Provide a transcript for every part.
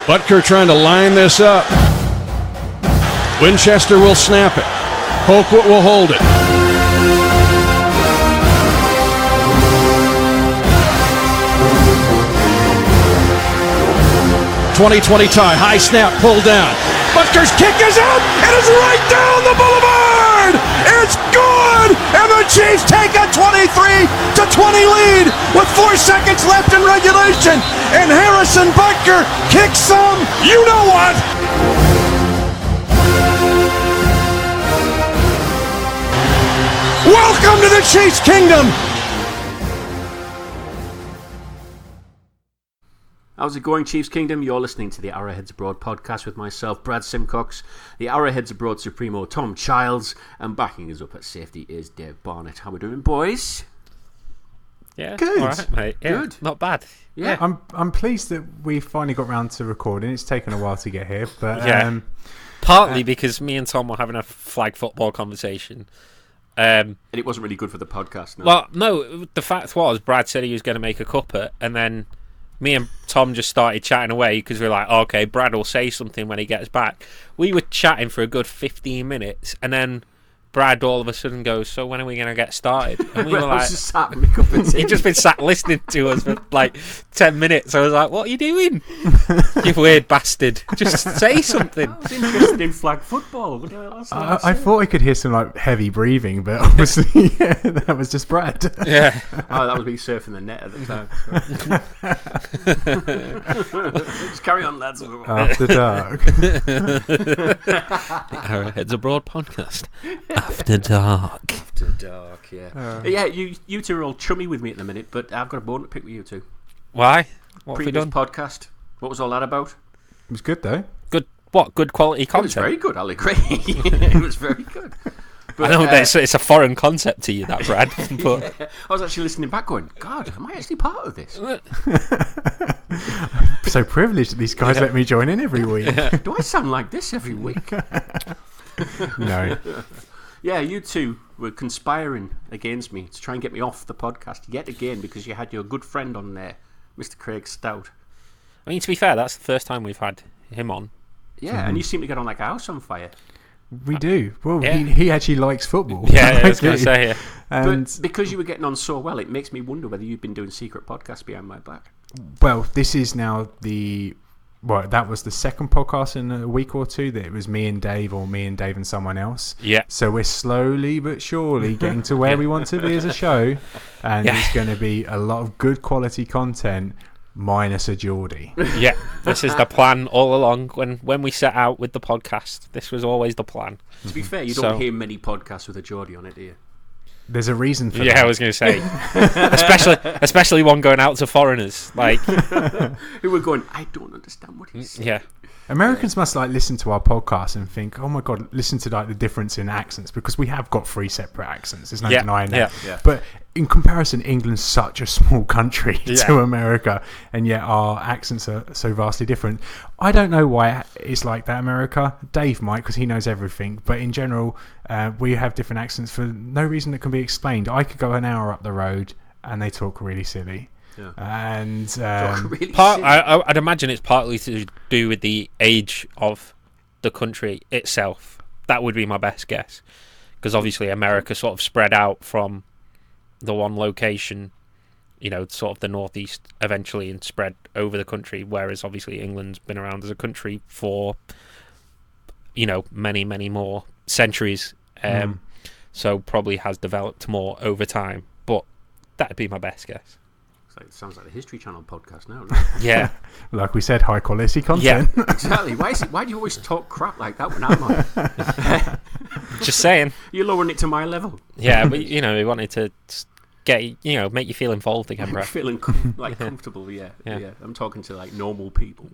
Butker trying to line this up. Winchester will snap it. Colquitt will hold it. 20-20 tie. High snap pulled down. Butker's kick is out. It is right down the boulevard. It's good. And the Chiefs take a 23-20 lead with 4 seconds left in regulation. And Harrison Butker kicks some. You know what? Welcome to the Chiefs Kingdom. How's it going, Chiefs Kingdom? You're listening to the Arrowheads Abroad Podcast with myself, Brad Simcox, the Arrowheads Abroad Supremo, Tom Childs, and backing us up at safety is Dave Barnett. How we doing, boys? Yeah, good. All right, mate. Yeah, good. Not bad. Yeah. I'm pleased that we finally got round to recording. It's taken a while to get here, but yeah. Partly because me and Tom were having a flag football conversation. And it wasn't really good for the podcast, no? Well, no, the fact was Brad said he was going to make a cuppa, and then me and Tom just started chatting away because we were like, okay, Brad will say something when he gets back. We were chatting for a good 15 minutes, and then Brad all of a sudden goes, so when are we going to get started? And we were like, just sat having a cup of tea. he'd just been sat listening to us for like 10 minutes. I was like, what are you doing? You weird bastard. Just say something. I was interested in flag football. I thought I could hear some like heavy breathing, but obviously that was just Brad. Yeah. Oh, that was me surfing the net at the time. Just carry on, lads. After dark. Arrowheads Abroad Podcast. After dark. After dark, yeah. Yeah, you two are all chummy with me at the minute, but I've got a bone to pick with you two. Why? What have we Previous done? podcast. What was all that about? It was good though. Good. What? Good quality It was content. very good, I'll agree. It was very good. But, I know that it's a foreign concept to you, that Brad. But yeah, I was actually listening back going, God, am I actually part of this? So privileged that these guys let me join in every week. Do I sound like this every week? No. Yeah, you two were conspiring against me to try and get me off the podcast yet again because you had your good friend on there, Mr. Craig Stout. I mean, to be fair, that's the first time we've had him on. Yeah, and you seem to get on like a house on fire. We do. Well, Yeah. he actually likes football. Yeah, I was going to say, yeah. And But because you were getting on so well, it makes me wonder whether you've been doing secret podcasts behind my back. well, this is now that was the second podcast in a week or two that it was me and Dave or me and Dave and someone else. Yeah. So we're slowly but surely getting to where we want to be as a show, and there's going to be a lot of good quality content minus a Geordie. Yeah, this is the plan all along. When we set out with the podcast, this was always the plan. To be fair, you don't hear many podcasts with a Geordie on it, do you? There's a reason for that. Yeah, I was going to say, especially one going out to foreigners, like Who were going, I don't understand what he's saying. yeah. Americans must like listen to our podcast and think, oh my god, listen to like the difference in accents, because we have got 3 separate accents. There's no denying that. Yeah. But in comparison, England's such a small country to America, and yet our accents are so vastly different. I don't know why it's like that, America. Dave might, because he knows everything. But in general, we have different accents for no reason that can be explained. I could go an hour up the road and they talk really silly. Yeah. And Really I'd imagine it's partly to do with the age of the country itself. That would be my best guess, because obviously America sort of spread out from the one location, sort of the northeast eventually, and spread over the country, whereas obviously England's been around as a country for many, many more centuries, so probably has developed more over time. But that'd be my best guess. It sounds like the History Channel podcast now, right? Yeah. like we said, high quality content. Yeah. Exactly. Why do you always talk crap like that when I'm on? Just saying. You're lowering it to my level. Yeah, but we wanted to get make you feel involved again, bro. Feeling comfortable, yeah. I'm talking to like normal people.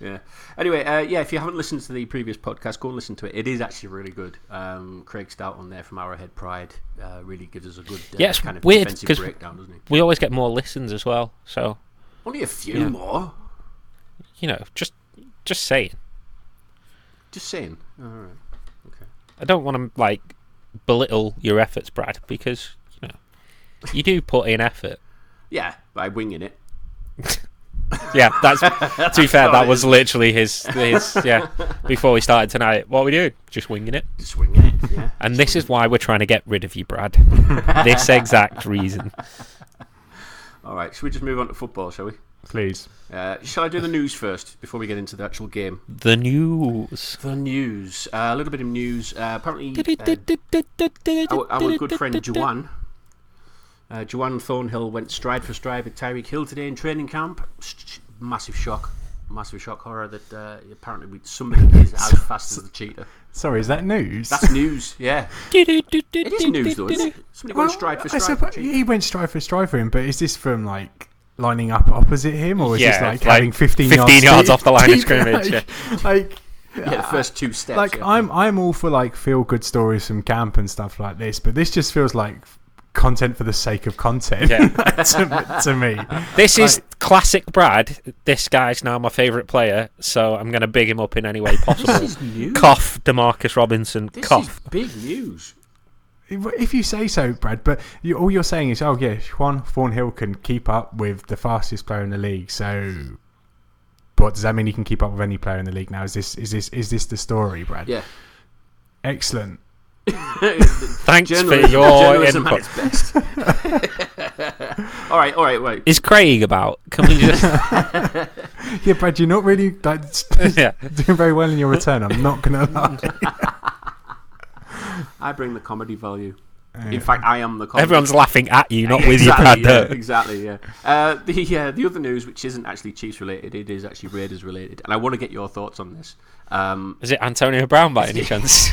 Yeah. Anyway, if you haven't listened to the previous podcast, go and listen to it. It is actually really good. Craig Stout on there from Arrowhead Pride really gives us a good it's kind of weird defensive because breakdown, doesn't he? we always get more listens as well. So Only a few more. Just saying. Just saying. All right. Okay. I don't want to belittle your efforts, Brad, because you do put in effort. Yeah, by winging it. Yeah, that's to be fair, that was literally his before we started tonight. What are we doing? Just winging it. Yeah. And this is why we're trying to get rid of you, Brad. This exact reason. All right, should we just move on to football, shall we? Please. Shall I do the news first before we get into the actual game? The news. A little bit of news. Apparently, our good friend Juwan Thornhill went stride for stride with Tyreek Hill today in training camp. Massive shock horror that apparently somebody is as fast as the cheetah. Sorry, is that news? That's news, yeah. It is news though, isn't it? Somebody went stride for stride. He went stride for him, but is this from like lining up opposite him, or is this like having 15 yards off the line of scrimmage? The first two steps. Like I'm all for like feel good stories from camp and stuff like this, but this just feels like content for the sake of content to me. This is classic Brad. This guy's now my favourite player, so I'm going to big him up in any way possible. This is news. Cough, DeMarcus Robinson. This cough. is big news. If you say so, Brad, but all you're saying is, Juan Thornhill can keep up with the fastest player in the league. So, what does that mean? He can keep up with any player in the league now? Is this the story, Brad? Yeah. Excellent. Thanks for your input. At its best. all right, wait. Is Craig about? Can we just? Yeah, Brad, you're not really doing very well in your return. I'm not gonna lie. I bring the comedy value. In fact, I am the comedy. Everyone's laughing at you, not with you, Brad. Exactly. The other news, which isn't actually Chiefs related, it is actually Raiders related, and I want to get your thoughts on this. Is it Antonio Brown by any chance?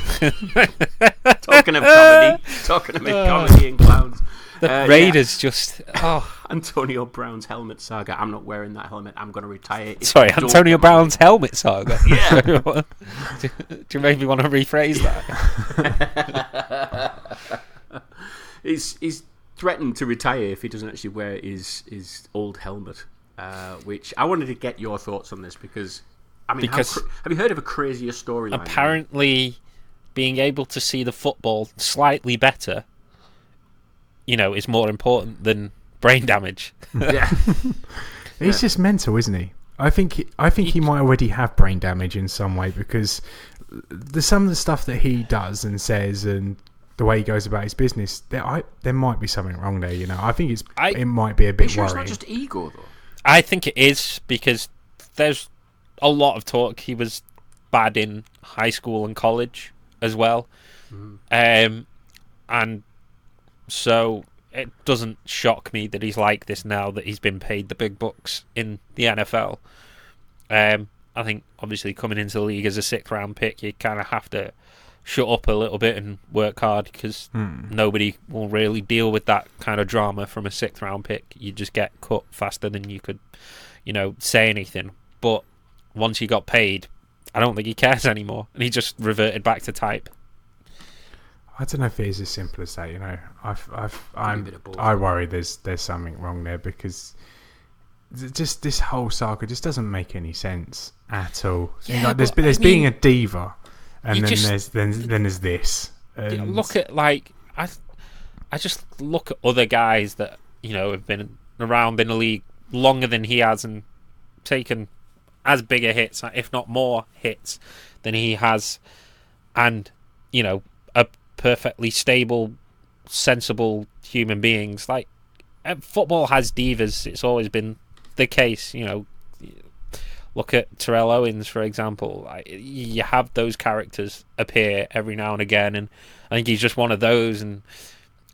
Talking of comedy and clowns. The Raiders Antonio Brown's helmet saga. I'm not wearing that helmet. I'm going to retire. Sorry, Antonio Brown's helmet saga. Yeah. Do you maybe want to rephrase that? He's threatened to retire if he doesn't actually wear his old helmet. Which I wanted to get your thoughts on this because have you heard of a crazier storyline? Apparently, being able to see the football slightly better, is more important than brain damage. Yeah. He's just mental, isn't he? I think he might already have brain damage in some way because some of the stuff that he does and says and the way he goes about his business, there might be something wrong there. I think it might be a bit worrying. It's not just ego, though. I think it is because there's a lot of talk. He was bad in high school and college as well, and so it doesn't shock me that he's like this now that he's been paid the big bucks in the NFL. I think obviously coming into the league as a 6th round pick, you kind of have to shut up a little bit and work hard because nobody will really deal with that kind of drama from a 6th round pick. You just get cut faster than you could, say anything. But once he got paid, I don't think he cares anymore, and he just reverted back to type. I don't know if it is as simple as that. I worry there's something wrong there because just this whole saga just doesn't make any sense at all. Yeah, there's being a diva, and then there's this. And look at I just look at other guys that have been around in the league longer than he has and taken as bigger hits, if not more hits, than he has, and a perfectly stable, sensible human beings. Like football has divas; it's always been the case. Look at Terrell Owens, for example. You have those characters appear every now and again, and I think he's just one of those. And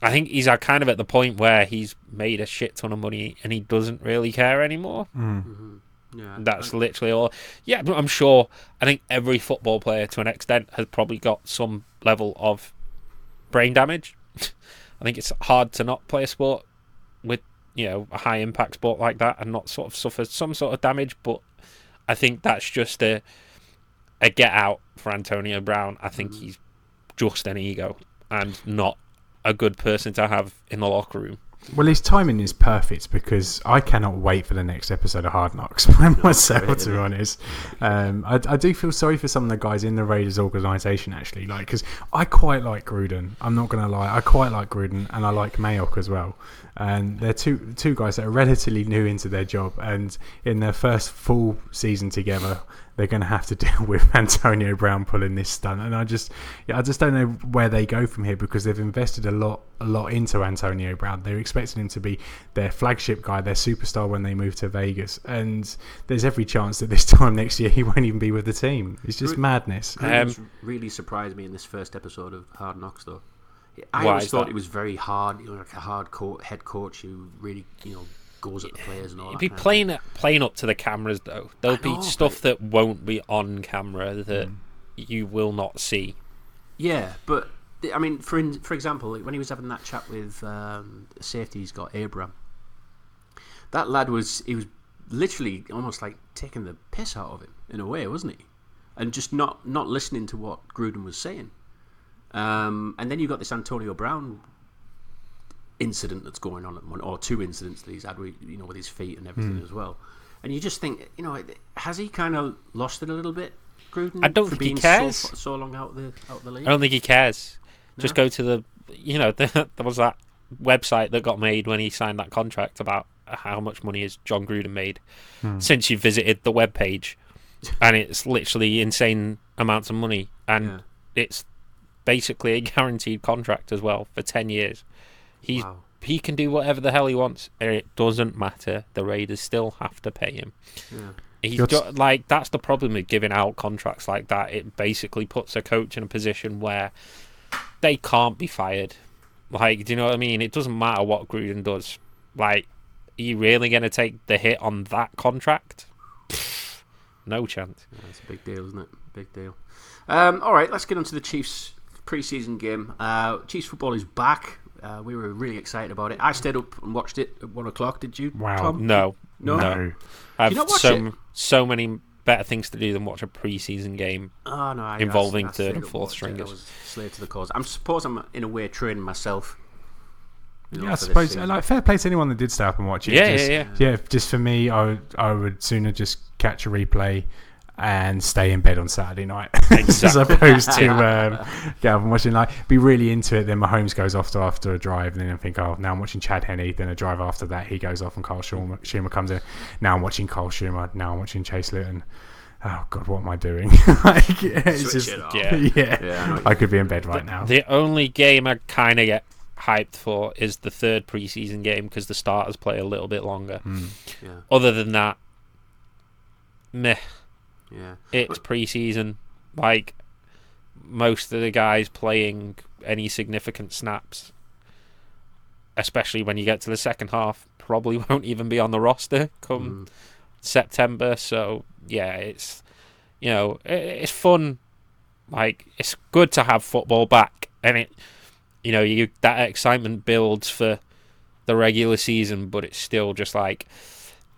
I think he's kind of at the point where he's made a shit ton of money and he doesn't really care anymore. Mm-hmm. Yeah, that's literally all. Yeah, but I'm sure. I think every football player, to an extent, has probably got some level of brain damage. I think it's hard to not play a sport with a high impact sport like that and not sort of suffer some sort of damage. But I think that's just a get out for Antonio Brown. I think he's just an ego and not a good person to have in the locker room. Well, his timing is perfect because I cannot wait for the next episode of Hard Knocks myself, to be honest. I do feel sorry for some of the guys in the Raiders organisation, actually, because I quite like Gruden. I'm not going to lie. I quite like Gruden, and I like Mayock as well. And they're two guys that are relatively new into their job, and in their first full season together, they're going to have to deal with Antonio Brown pulling this stunt. And I just don't know where they go from here, because they've invested a lot into Antonio Brown. They're expecting him to be their flagship guy, their superstar when they move to Vegas, and there's every chance that this time next year he won't even be with the team. It's just madness. Really surprised me in this first episode of Hard Knocks, though. I always thought it was very hard, like a hard head coach who really, goes at the players and all that. It'd be playing up to the cameras, though. There'll be stuff that won't be on camera that you will not see. Yeah, but I mean, for example, when he was having that chat with the safety he's got, Abraham, that lad was literally almost like taking the piss out of him in a way, wasn't he? And just not listening to what Gruden was saying. And then you've got this Antonio Brown incident that's going on at the moment, or two incidents that he's had with his feet and everything as well. And you just think, has he kind of lost it a little bit, Gruden? I don't think he cares. So long out the league. I don't think he cares. No? Just go to the, there was that website that got made when he signed that contract about how much money has John Gruden made since you visited the webpage, and it's literally insane amounts of money, and it's basically a guaranteed contract as well for 10 years. He can do whatever the hell he wants, and it doesn't matter. The Raiders still have to pay him. That's the problem with giving out contracts like that. It basically puts a coach in a position where they can't be fired. Like, do you know what I mean? It doesn't matter what Gruden does. Like, are you really going to take the hit on that contract? No chance. Yeah, it's a big deal, isn't it? Big deal. All right, let's get on to the Chiefs preseason game. Chiefs football is back. We were really excited about it. I stayed up and watched it at 1 o'clock. Did you? Wow. Tom? No. I've so many better things to do than watch a preseason game involving third and fourth stringers. I was slave to the cause. I suppose I'm in a way training myself. I suppose. Fair play to anyone that did stay up and watch it. Yeah. Just for me, I would sooner just catch a replay and stay in bed on Saturday night as opposed to get up and watching. Be really into it. Then Mahomes goes off after a drive, and then I think, now I'm watching Chad Henne. Then a drive after that, he goes off, and Carl Schumer comes in. Now I'm watching Carl Schumer. Now I'm watching Chase Luton. Oh God, what am I doing? I could be in bed right now. The only game I kind of get hyped for is the third preseason game, because the starters play a little bit longer. Other than that, meh. Yeah, it's preseason. Like, most of the guys playing any significant snaps, especially when you get to the second half, probably won't even be on the roster come September. So yeah, it's it's fun. Like, it's good to have football back, and it that excitement builds for the regular season, but it's still just like,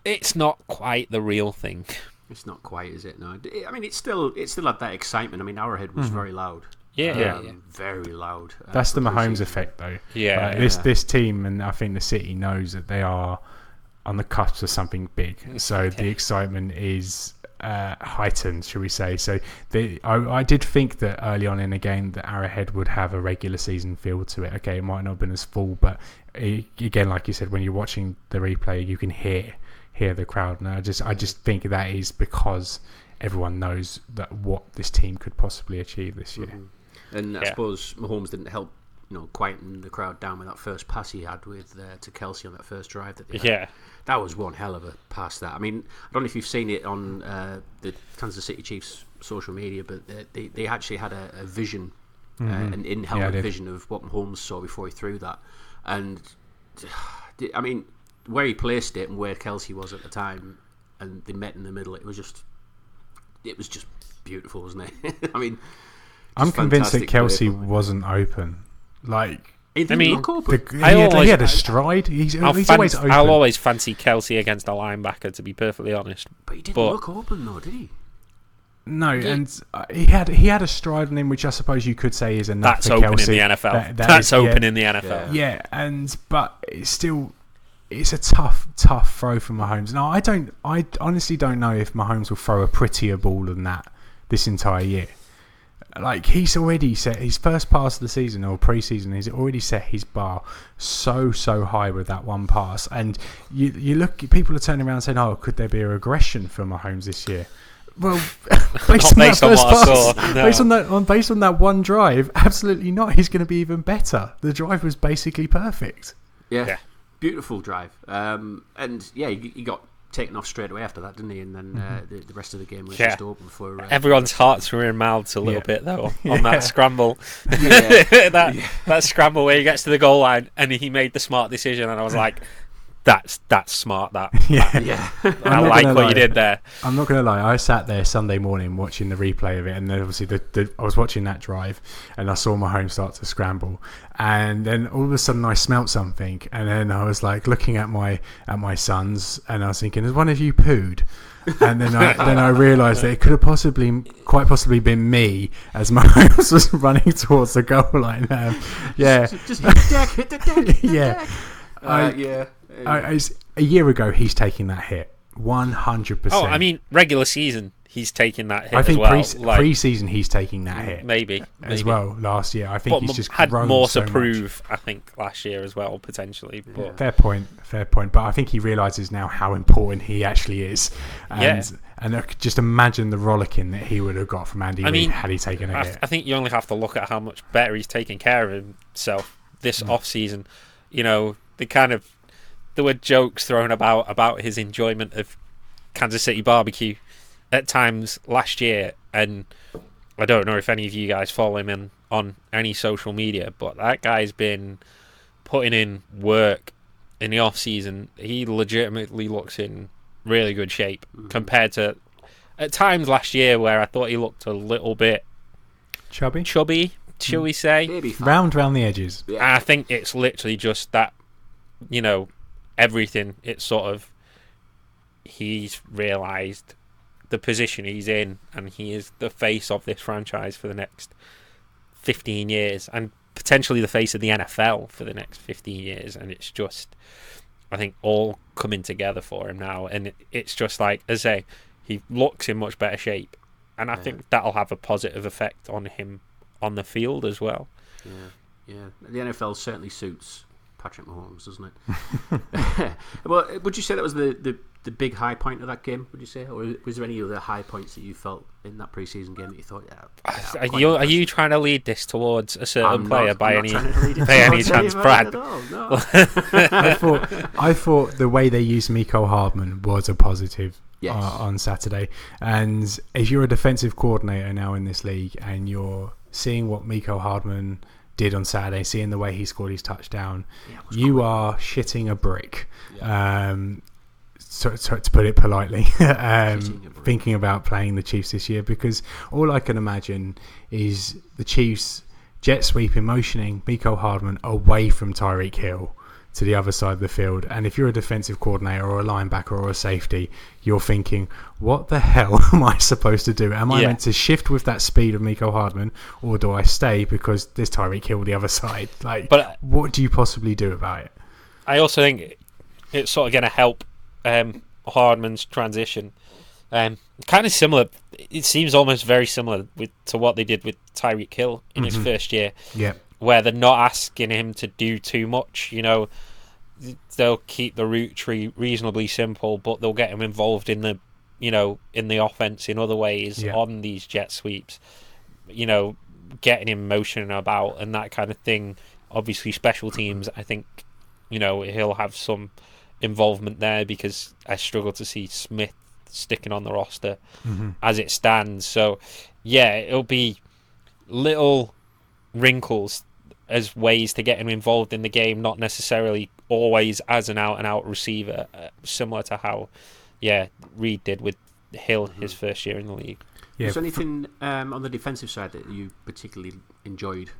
it's not quite the real thing. It's not quite, is it? No. I mean, it still had that excitement. I mean, Arrowhead was very loud. Yeah. Very loud. That's the Mahomes effect, though. This team, and I think the city knows that they are on the cusp of something big. So the excitement is heightened, shall we say. So I did think that early on in the game that Arrowhead would have a regular season feel to it. Okay, it might not have been as full, but again, like you said, when you're watching the replay, you can hear the crowd. And I just think that is because everyone knows that what this team could possibly achieve this year. And I suppose Mahomes didn't help, quieten the crowd down with that first pass he had with to Kelsey on that first drive that they had. That was one hell of a pass. That, I mean, I don't know if you've seen it on the Kansas City Chiefs social media, but they actually had a vision, an in-helmet vision of what Mahomes saw before he threw that. And I mean, where he placed it and where Kelsey was at the time, and they met in the middle, it was just beautiful, wasn't it? I mean, I'm convinced that Kelsey wasn't open. Like, he didn't look open. He had a stride. He's always open. I'll always fancy Kelsey against a linebacker, to be perfectly honest. But he didn't look open, though, did he? No, and he had a stride on him, which I suppose you could say is enough for Kelsey. In the NFL. That's open in the NFL. Yeah, but it's still, it's a tough throw from Mahomes. Now, I honestly don't know if Mahomes will throw a prettier ball than that this entire year. Like, he's already set his first pass of the season or pre-season. He's already set his bar so high with that one pass. And you look, people are turning around saying, "Oh, could there be a regression for Mahomes this year?" Well, based on that one drive, absolutely not. He's going to be even better. The drive was basically perfect. Yeah. Beautiful drive. And yeah, he got taken off straight away after that, didn't he? And then the rest of the game was just open for everyone's hearts were in mouths a little bit though on that scramble. that scramble where he gets to the goal line and he made the smart decision, and I was like, that's smart. That I like what you did there. I'm not gonna lie, I sat there Sunday morning watching the replay of it, and then obviously I was watching that drive and I saw Mahomes start to scramble, and then all of a sudden I smelt something, and then I was like looking at my sons and I was thinking, has one of you pooed? And then I realised that it could have quite possibly been me as Mahomes was running towards the goal line. Just hit the deck. A year ago, he's taking that hit 100%. Oh, I mean, regular season, he's taking that hit. I think as well. pre-season, he's taking that hit. Maybe as well. Last year, I think he's just had grown more so to prove. much. I think last year as well, potentially. But. Fair point. But I think he realises now how important he actually is. And just imagine the rollicking that he would have got from Andy Reid had he taken a hit. I think you only have to look at how much better he's taken care of himself this off-season. You know, there were jokes thrown about his enjoyment of Kansas City barbecue at times last year, and I don't know if any of you guys follow him on any social media, but that guy's been putting in work in the off-season. He legitimately looks in really good shape compared to at times last year where I thought he looked a little bit chubby, shall we say? Round the edges. Yeah. I think it's literally just that, you know, everything. It's sort of he's realised the position he's in, and he is the face of this franchise for the next 15 years, and potentially the face of the NFL for the next 15 years. And it's just, I think, all coming together for him now. And it's just like, as I say, he looks in much better shape, and I think that'll have a positive effect on him on the field as well. Yeah. The NFL certainly suits Patrick Mahomes, doesn't it? Well, would you say that was the big high point of that game? Would you say, or was there any other high points that you felt in that preseason game that you thought, are you trying to lead this towards a certain player by any chance, Brad? No. I thought the way they used Mecole Hardman was a positive. Yes. On Saturday, and if you're a defensive coordinator now in this league and you're seeing what Mecole Hardman did on Saturday, seeing the way he scored his touchdown, you are shitting a brick. So to put it politely, thinking about playing the Chiefs this year, because all I can imagine is the Chiefs jet sweeping, motioning Mecole Hardman away from Tyreek Hill to the other side of the field. And if you're a defensive coordinator or a linebacker or a safety, you're thinking, what the hell am I supposed to do? Am I meant to shift with that speed of Mecole Hardman, or do I stay because there's Tyreek Hill the other side? But what do you possibly do about it? I also think it's sort of going to help Hardman's transition. Kind of similar. It seems almost very similar to what they did with Tyreek Hill in his first year. Yeah. Where they're not asking him to do too much. You know, they'll keep the route tree reasonably simple, but they'll get him involved in the, you know, in the offense in other ways on these jet sweeps. You know, getting him motioning about and that kind of thing. Obviously, special teams, I think, you know, he'll have some involvement there, because I struggle to see Smith sticking on the roster as it stands. So, yeah, it'll be little wrinkles as ways to get him involved in the game, not necessarily always as an out-and-out receiver, similar to how Reid did with Hill his first year in the league. Was there anything on the defensive side that you particularly enjoyed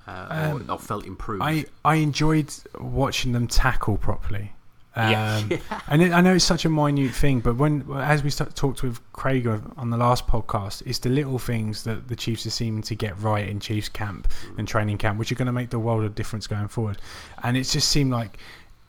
or felt improved? I enjoyed watching them tackle properly. And I know it's such a minute thing, but as we talked with Craig on the last podcast, it's the little things that the Chiefs are seeming to get right in Chiefs camp and training camp, which are going to make the world of difference going forward. And it just seemed like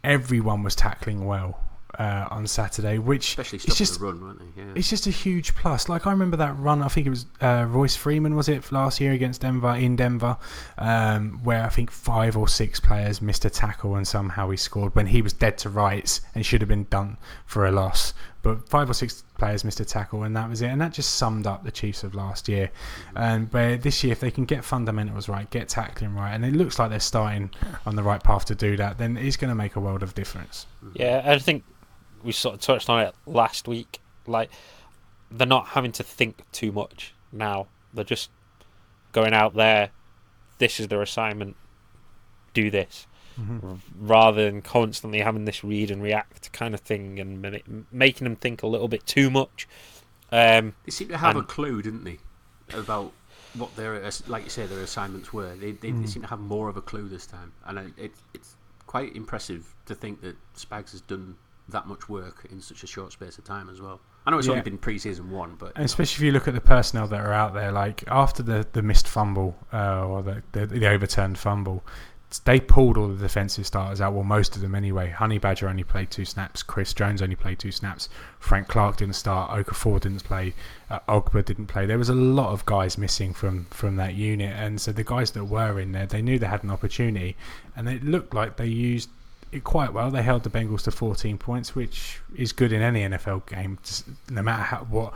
everyone was tackling well on Saturday, which especially it's just the run, weren't they? Yeah. It's just a huge plus. Like, I remember that run. I think it was Royce Freeman, was it, last year against Denver where I think 5 or 6 players missed a tackle and somehow he scored when he was dead to rights and should have been done for a loss. But 5 or 6 players missed a tackle and that was it. And that just summed up the Chiefs of last year. But this year, if they can get fundamentals right, get tackling right, and it looks like they're starting on the right path to do that, then it's going to make a world of difference. Yeah, I think we sort of touched on it last week. Like, they're not having to think too much now. They're just going out there. This is their assignment. Do this. Rather than constantly having this read and react kind of thing and making them think a little bit too much. They seem to have a clue, didn't they, about what their, like you say, their assignments were. They seem to have more of a clue this time, and it's quite impressive to think that Spags has done that much work in such a short space of time as well. I know it's only been pre-season 1, but and especially if you look at the personnel that are out there, like after the missed fumble or the overturned fumble, they pulled all the defensive starters out. Well, most of them anyway. Honey Badger only played 2 snaps. Chris Jones only played 2 snaps. Frank Clark didn't start. Okafor didn't play. Ogba didn't play. There was a lot of guys missing from that unit, and so the guys that were in there, they knew they had an opportunity, and it looked like they used it quite well. They held the Bengals to 14 points, which is good in any NFL game, no matter what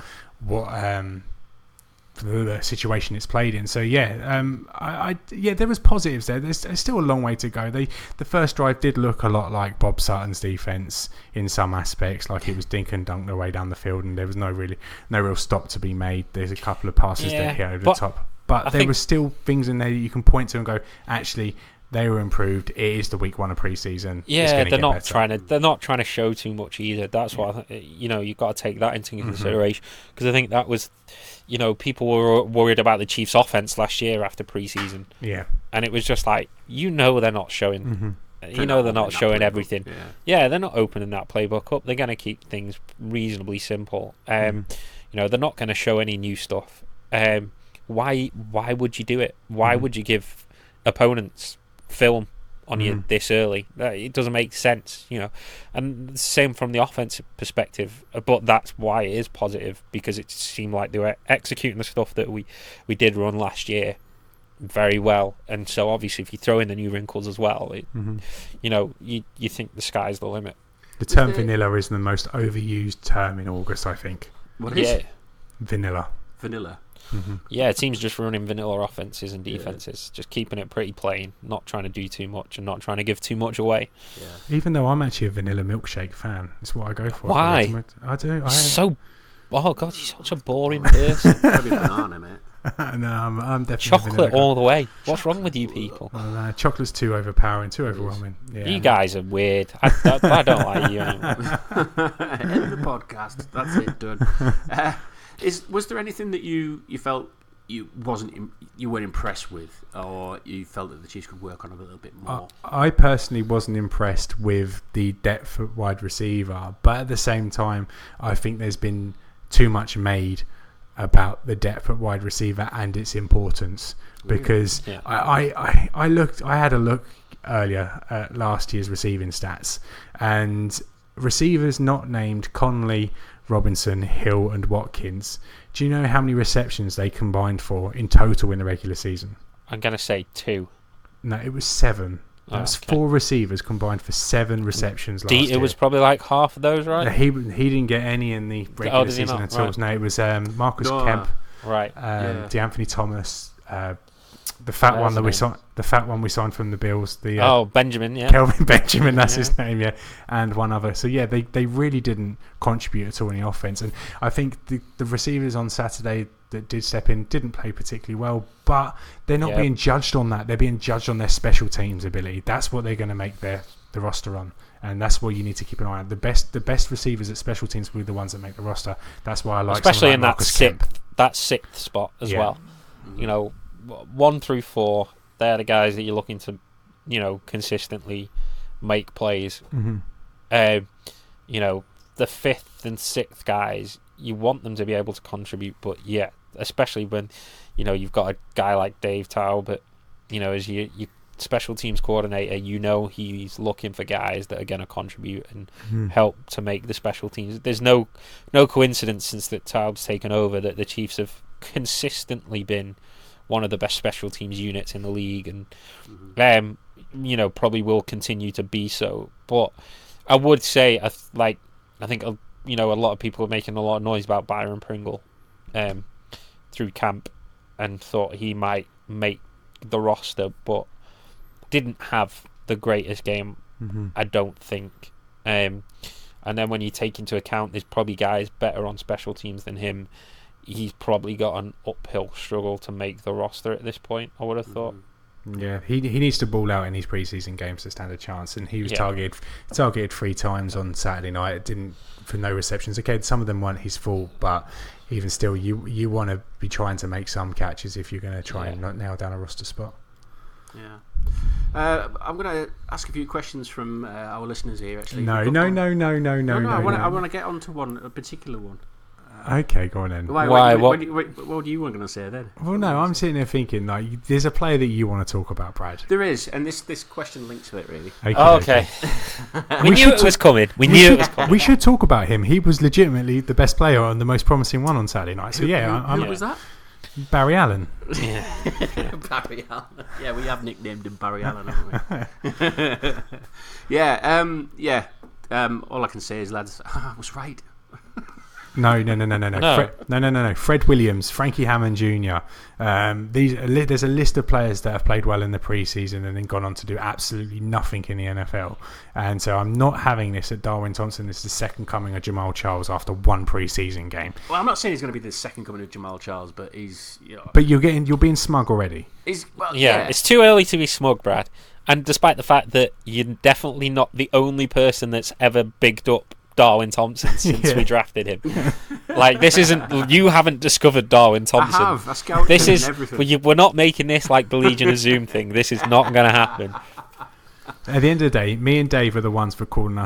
the situation it's played in. So there was positives there. There's still a long way to go. The first drive did look a lot like Bob Sutton's defense in some aspects, like it was dink and dunk their way down the field, and there was no real stop to be made. There's a couple of passes that hit over the top, but there were still things in there that you can point to and go, actually, they were improved. It is the week 1 of preseason. Yeah, they're not trying to show too much either. That's why you've got to take that into consideration, because I think that was, people were worried about the Chiefs' offense last year after preseason. Yeah, and it was just like, they're not showing. They're not showing everything. Yeah, they're not opening that playbook up. They're going to keep things reasonably simple. They're not going to show any new stuff. Why would you do it? Why would you give opponents film on you this early? It doesn't make sense, and same from the offensive perspective, but that's why it is positive, because it seemed like they were executing the stuff that we did run last year very well, and so obviously if you throw in the new wrinkles as well, you think the sky's the limit. The term vanilla is the most overused term in August, I think. What is it? Vanilla. Yeah, teams just running vanilla offenses and defenses, just keeping it pretty plain, not trying to do too much and not trying to give too much away. Even though I'm actually a vanilla milkshake fan, that's what I go for. Why? I do. Oh god, you're such a boring person. Probably banana, mate. No, I'm definitely chocolate all the way. What's wrong with you people? Well, chocolate's too overpowering, too overwhelming. Yeah. You guys are weird. I don't like you anymore. End the podcast. That's it, done. Was there anything that you felt you weren't impressed with, or you felt that the Chiefs could work on a little bit more? I personally wasn't impressed with the depth at wide receiver, but at the same time, I think there's been too much made about the depth at wide receiver and its importance, because I had a look earlier at last year's receiving stats, and receivers not named Conley, Robinson, Hill and Watkins, do you know how many receptions they combined for in total in the regular season? I'm going to say 2. No, it was 7. That's 4 receivers combined for 7 receptions last year. It was probably like half of those, right? No, he didn't get any in the regular season at all. Right. No, it was Marcus Kemp, right? DeAnthony Thomas, the fat one that we signed. The fat one we signed from the Bills. Benjamin, yeah. Kelvin Benjamin, that's his name, yeah. And one other. So yeah, they really didn't contribute at all in the offense. And I think the receivers on Saturday that did step in didn't play particularly well, but they're not being judged on that. They're being judged on their special teams ability. That's what they're going to make the roster on. And that's what you need to keep an eye on. The best receivers at special teams will be the ones that make the roster. That's why I like, especially in that sixth spot as well. 1 through 4, they're the guys that you're looking to, consistently make plays. The 5th and 6th guys, you want them to be able to contribute, but especially when, you've got a guy like Dave Talbot, as you special teams coordinator, he's looking for guys that are going to contribute and help to make the special teams. There's no coincidence since that Taub's taken over that the Chiefs have consistently been one of the best special teams units in the league, and probably will continue to be so. But I would say, I think a lot of people are making a lot of noise about Byron Pringle through camp, and thought he might make the roster, but didn't have the greatest game, I don't think. And then when you take into account there's probably guys better on special teams than him, he's probably got an uphill struggle to make the roster at this point, I would have thought. Yeah, he needs to ball out in his preseason games to stand a chance, and he was targeted 3 times on Saturday night. It didn't for no receptions. Okay, some of them weren't his fault, but even still, you want to be trying to make some catches if you're going to try and not nail down a roster spot. Yeah. I'm going to ask a few questions from our listeners here. Actually, No. I want to get onto a particular one. Okay, go on then. Why? What do you want to say then? Well, no, I'm sitting there thinking there's a player that you want to talk about, Brad. There is, and this question links to it really. Okay. We knew it was coming. We should talk about him. He was legitimately the best player and the most promising one on Saturday night. So who was that? Barry Allen. Barry Allen. Yeah, we have nicknamed him Barry Allen, haven't we? All I can say is, lads, I was right. No. Fred Williams, Frankie Hammond Jr. There's a list of players that have played well in the preseason and then gone on to do absolutely nothing in the NFL. And so I'm not having this at Darwin Thompson. This is the second coming of Jamal Charles after one preseason game. Well, I'm not saying he's going to be the second coming of Jamal Charles, but he's. But you're being smug already. It's too early to be smug, Brad. And despite the fact that you're definitely not the only person that's ever bigged up Darwin Thompson since we drafted him. This isn't. You haven't discovered Darwin Thompson. I have. I scouted him and everything. We're not making this like the Legion of Zoom thing. This is not going to happen. At the end of the day, me and Dave are the ones for calling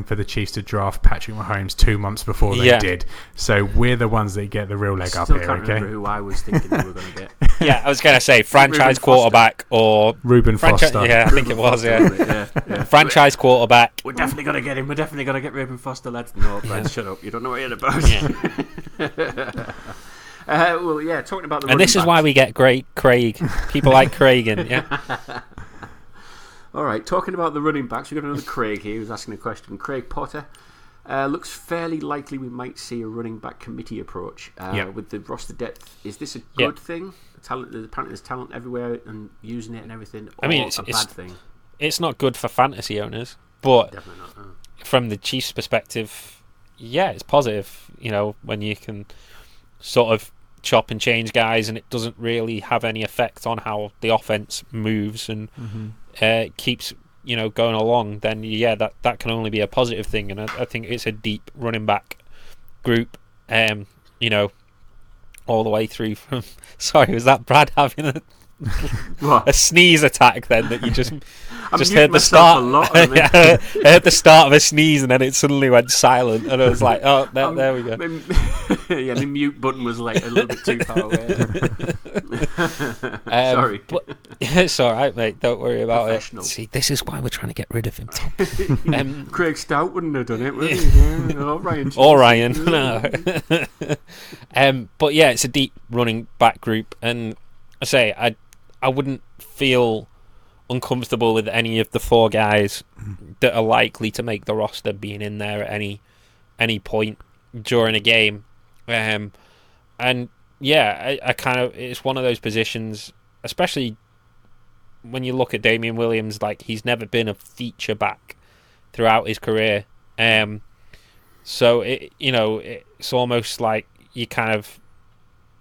for the Chiefs to draft Patrick Mahomes 2 months before they did. So we're the ones that get the real leg up here. Can't remember who I was thinking they were going to get. Yeah, I was going to say franchise quarterback or Reuben Foster. Yeah, I think it was. Yeah. Franchise quarterback. We're definitely going to get him. We're definitely going to get Reuben Foster. Lads, no, Brad, shut up. You don't know what you're about. Talking about the. And this is why we get great Craig. People like Craig, All right, talking about the running backs, we've got another Craig here who's asking a question. Craig Potter. Looks fairly likely we might see a running back committee approach with the roster depth. Is this a good thing? Apparently there's talent everywhere and using it and everything, or it's a bad thing? It's not good for fantasy owners, but definitely not, no. From the Chiefs' perspective, it's positive, when you can sort of chop and change guys and it doesn't really have any effect on how the offense moves and keeps going along, then that can only be a positive thing. And I think it's a deep running back group, all the way through from. Sorry, was that Brad having a sneeze attack then that you just heard the start? Heard the start of a sneeze and then it suddenly went silent and I was like, oh, there we go. The mute button was like a little bit too far away. Sorry, but it's all right, mate. Don't worry about it. See, this is why we're trying to get rid of him, Tom. Craig Stout wouldn't have done it, would he? Or Ryan. No. But it's a deep running back group, and I say I wouldn't feel uncomfortable with any of the 4 guys that are likely to make the roster being in there at any point during a game. I kind of, it's one of those positions, especially when you look at Damian Williams, he's never been a feature back throughout his career. So it's almost like you kind of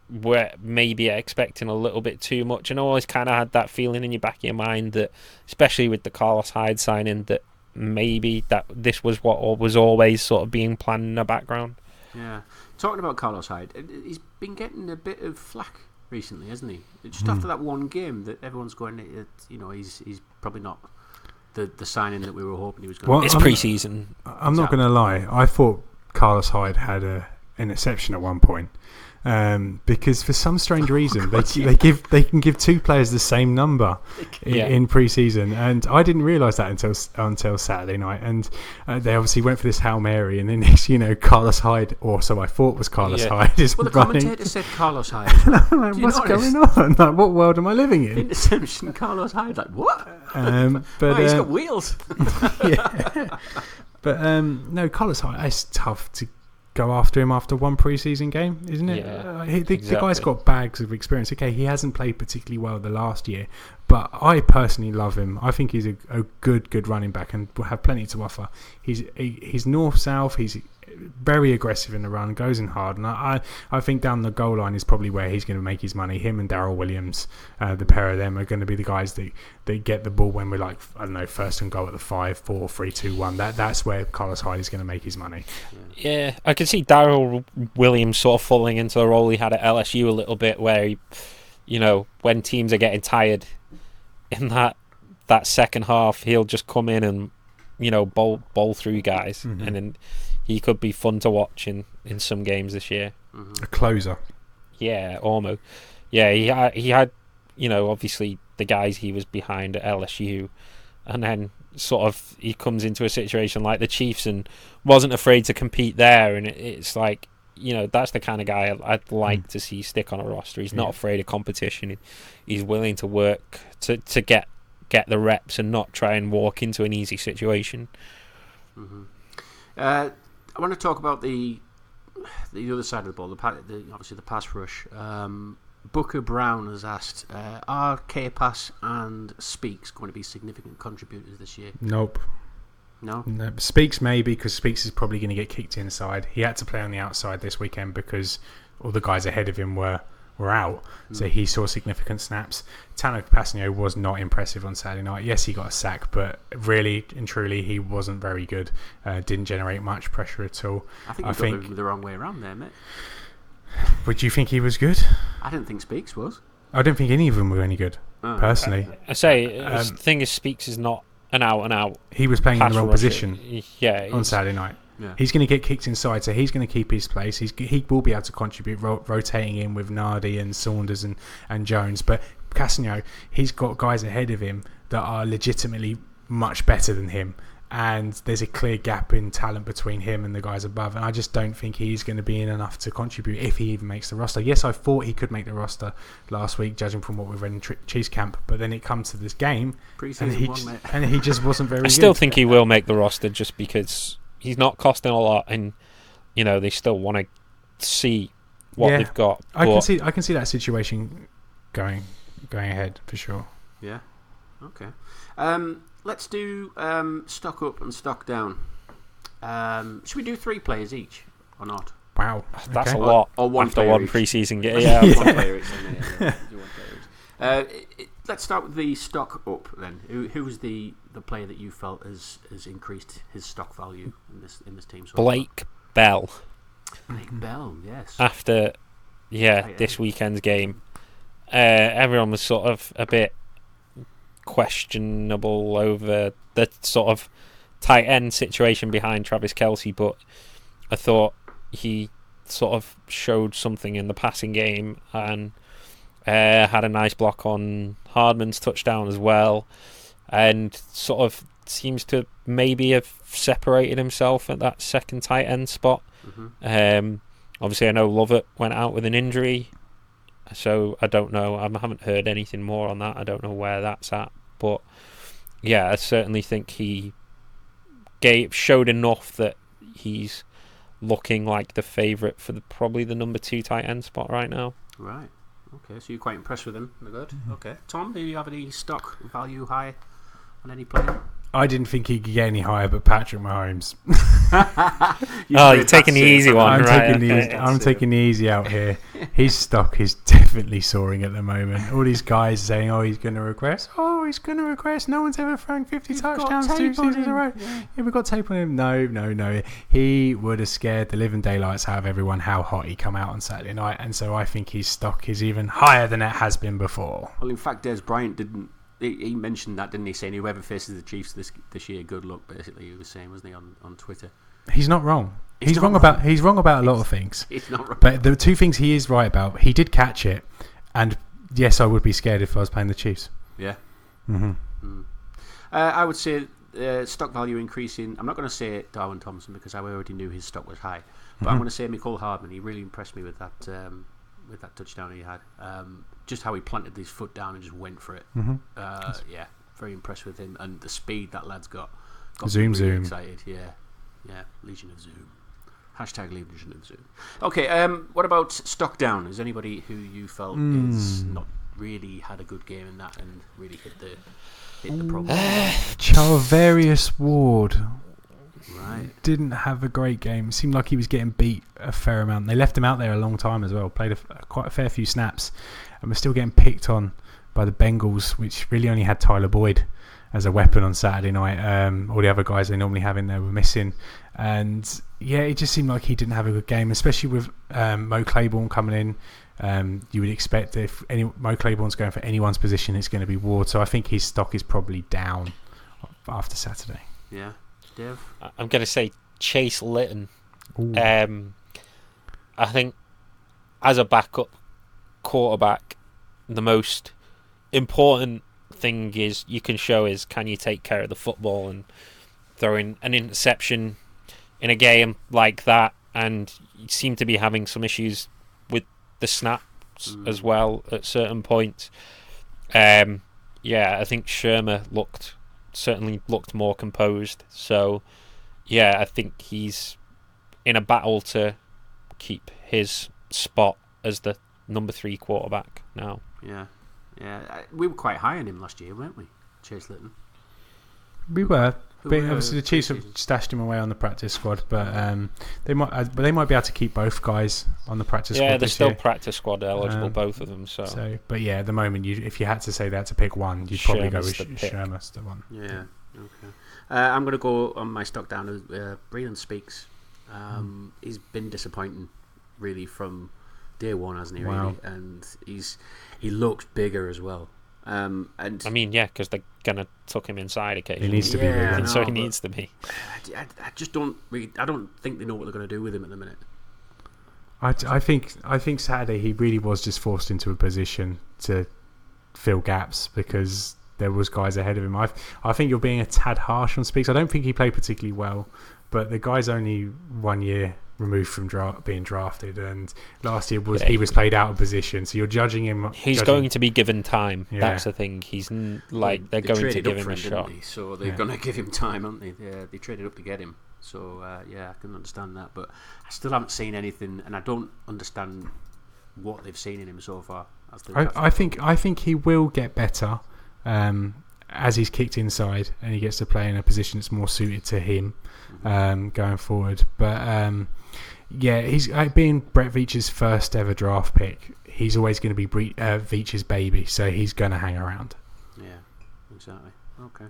were maybe expecting a little bit too much, and always kind of had that feeling in your back of your mind that, especially with the Carlos Hyde signing, that maybe that this was what was always sort of being planned in the background. Yeah. Talking about Carlos Hyde, he's been getting a bit of flack recently, hasn't he? Just after that one game that everyone's going, he's probably not the signing that we were hoping he was going to be. It's preseason. I'm not going to lie. I thought Carlos Hyde had a interception at one point. Because for some strange reason they can give two players the same number in pre-season, and I didn't realise that until Saturday night. And they obviously went for this Hail Mary, and then next Carlos Hyde, or so I thought was Carlos Hyde, is the running. commentator said Carlos Hyde. Like, what's going on? Like, what world am I living in? Interception, Carlos Hyde. Like what? But he's got wheels. Yeah. But no, Carlos Hyde. It's tough to go after him after one preseason game, isn't it? Yeah, the guy's got bags of experience. Okay, he hasn't played particularly well the last year, but I personally love him. I think he's a good running back and will have plenty to offer. He's north-south. He's very aggressive in the run, goes in hard, and I think down the goal line is probably where he's going to make his money. Him and Darrell Williams, the pair of them are going to be the guys that get the ball when we're like, I don't know, first and goal at the 5, 4, 3, 2, 1. That's where Carlos Hyde is going to make his money. Yeah, I can see Darrell Williams sort of falling into the role he had at LSU a little bit, where he, when teams are getting tired in that second half, he'll just come in and bowl through guys, and then he could be fun to watch in some games this year. A closer. Yeah, almost. Yeah, he had obviously the guys he was behind at LSU, and then sort of he comes into a situation like the Chiefs and wasn't afraid to compete there, and it's like, that's the kind of guy I'd like to see stick on a roster. He's not afraid of competition. He's willing to work to get the reps and not try and walk into an easy situation. I want to talk about the other side of the ball, obviously the pass rush. Booker Brown has asked, are K-Pass and Speaks going to be significant contributors this year? Nope. No? Speaks maybe, because Speaks is probably going to get kicked inside. He had to play on the outside this weekend because all the guys ahead of him were out, so he saw significant snaps. Tano Passanio was not impressive on Saturday night. Yes, he got a sack, but really and truly he wasn't very good. Didn't generate much pressure at all. I think the wrong way around there, mate. Would you think he was good? I didn't think Speaks was. I don't think any of them were any good, personally. I say, the thing is, Speaks is not an out-and-out. He was playing in the wrong position on Saturday night. Yeah. He's going to get kicked inside, so he's going to keep his place. He will be able to contribute, rotating in with Nardi and Saunders and Jones. But Cassano, he's got guys ahead of him that are legitimately much better than him. And there's a clear gap in talent between him and the guys above. And I just don't think he's going to be in enough to contribute if he even makes the roster. Yes, I thought he could make the roster last week, judging from what we've read in Cheese Camp. But then it comes to this game, and he just wasn't very good. I still think he will make the roster just because he's not costing a lot, and they still want to see what they've got. I can see that situation going ahead for sure. Yeah. Okay. Let's do stock up and stock down. Should we do 3 players each or not? Wow, that's a lot. Or one after one preseason game. Yeah, one player each. Let's start with the stock up then. Who was the player that you felt has increased his stock value in this team? Blake Bell. Blake Bell, yes. After this weekend's game, everyone was sort of a bit questionable over the sort of tight end situation behind Travis Kelce, but I thought he sort of showed something in the passing game and had a nice block on Hardman's touchdown as well, and sort of seems to maybe have separated himself at that second tight end spot. Obviously I know Lovett went out with an injury, so I don't know. I haven't heard anything more on that. I don't know where that's at. But yeah, I certainly think he showed enough that he's looking like the favourite for probably the number 2 tight end spot right now. Right. Okay, so you're quite impressed with him. Good. Okay. Tom, do you have any stock value high on any player? I didn't think he could get any higher, but Patrick Mahomes. You're taking the easy one, right? I'm taking the easy out here. His stock is definitely soaring at the moment. All these guys saying, he's going to regress. He's going to regress. No one's ever thrown 50 touchdowns 2 seasons in a row. Yeah, we've got tape on him. No. He would have scared the living daylights out of everyone how hot he come out on Saturday night. And so I think his stock is even higher than it has been before. Well, in fact, Des Bryant didn't. He mentioned that, didn't he? Saying whoever faces the Chiefs this year, good luck. Basically, he was saying, wasn't he, on Twitter? He's not wrong. he's wrong about a lot of things. He's not right. But the two things he is right about, he did catch it, and yes, I would be scared if I was playing the Chiefs. Yeah. Mm-hmm. I would say stock value increasing. I'm not going to say Darwin Thompson because I already knew his stock was high, but I'm going to say Mecole Hardman. He really impressed me with that touchdown he had. Just how he planted his foot down and just went for it. Yeah, very impressed with him, and the speed that lad's got zoom me really zoom excited. Yeah, Legion of Zoom. Hashtag Legion of Zoom. Okay, what about stock down? Is anybody who you felt is not really had a good game in that and really hit the problem? Charvarius Ward didn't have a great game. It seemed like he was getting beat a fair amount. They left him out there a long time as well. Played quite a fair few snaps, and was still getting picked on by the Bengals, which really only had Tyler Boyd as a weapon on Saturday night. All the other guys they normally have in there were missing, and yeah, it just seemed like he didn't have a good game, especially with Mo Claiborne coming in. You would expect if Mo Claiborne's going for anyone's position, it's going to be Ward. So I think his stock is probably down after Saturday. Yeah, Dev? I'm going to say Chase Litton. I think as a backup quarterback, the most important thing is you can show is can you take care of the football, and throwing an interception in a game like that, and you seem to be having some issues with the snaps as well at certain points. I think Shermer certainly looked more composed, so yeah, I think he's in a battle to keep his spot as the number 3 quarterback now. Yeah, we were quite high on him last year, weren't we, Chase Litton? We were. But obviously the Chiefs have stashed him away on the practice squad, but they might be able to keep both guys on the practice squad. Yeah, they're still practice squad eligible, both of them. But yeah, at the moment, if you had to say that to pick one, you'd probably go with Shermer's the one. Yeah. Okay. I'm going to go on my stock down as Breland Speaks. He's been disappointing, really, from day one, hasn't he? Wow. Really, and he looks bigger as well. And I mean, yeah, because they're gonna tuck him inside occasionally. He needs to be bigger, and so he needs to be. I just don't really. I don't think they know what they're going to do with him at the minute. I think Saturday he really was just forced into a position to fill gaps because there was guys ahead of him. I think you're being a tad harsh on Speaks. I don't think he played particularly well, but the guy's only 1 year removed from being drafted, and last year he was played out of position, so you're judging him. He's going to be given time. That's the thing. He's they're going to give him a shot. So they're going to give him time, aren't they? They traded up to get him. So I can understand that, but I still haven't seen anything, and I don't understand what they've seen in him so far. I think he will get better as he's kicked inside and he gets to play in a position that's more suited to him going forward. But he's being Brett Veach's first ever draft pick. He's always going to be Veach's baby, so he's going to hang around. Yeah, exactly. Okay.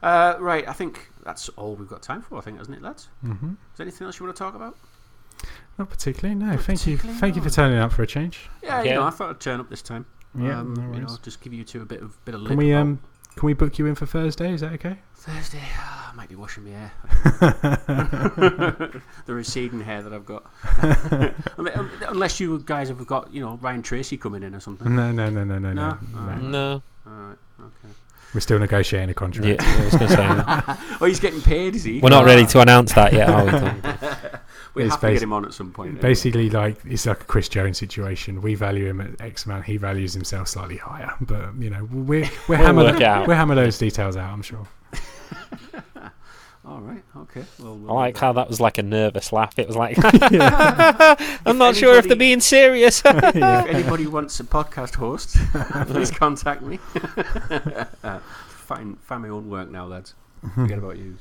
Right, I think that's all we've got time for, I think, isn't it, lads? Mm-hmm. Is there anything else you want to talk about? Not particularly, no. Thank you for turning up for a change. Yeah, I thought I'd turn up this time. Yeah, no worries. Just give you two a bit of Can we book you in for Thursday? Is that okay? Thursday? I might be washing my hair. The receding hair that I've got. Unless you guys have got, Ryan Tracy coming in or something. No. No. All right, okay. We're still negotiating a contract. Yeah, I was going to say. Oh, he's getting paid, is he? We're not ready to announce that yet, are we? We have to get him on at some point. Basically, it's like a Chris Jones situation. We value him at X amount. He values himself slightly higher. But we'll hammer those details out, I'm sure. All right. Okay. Well, I like how that was like a nervous laugh. It was like, I'm not sure if they're being serious. If anybody wants a podcast host, please contact me. Find my own work now, lads. Forget about you.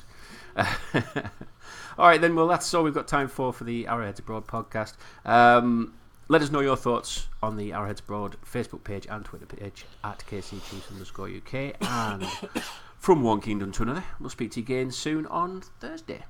All right, then. Well, that's all we've got time for the Arrowheads Abroad podcast. Let us know your thoughts on the Arrowheads Abroad Facebook page and Twitter page at KCChiefs_UK. And from one kingdom to another, we'll speak to you again soon on Thursday.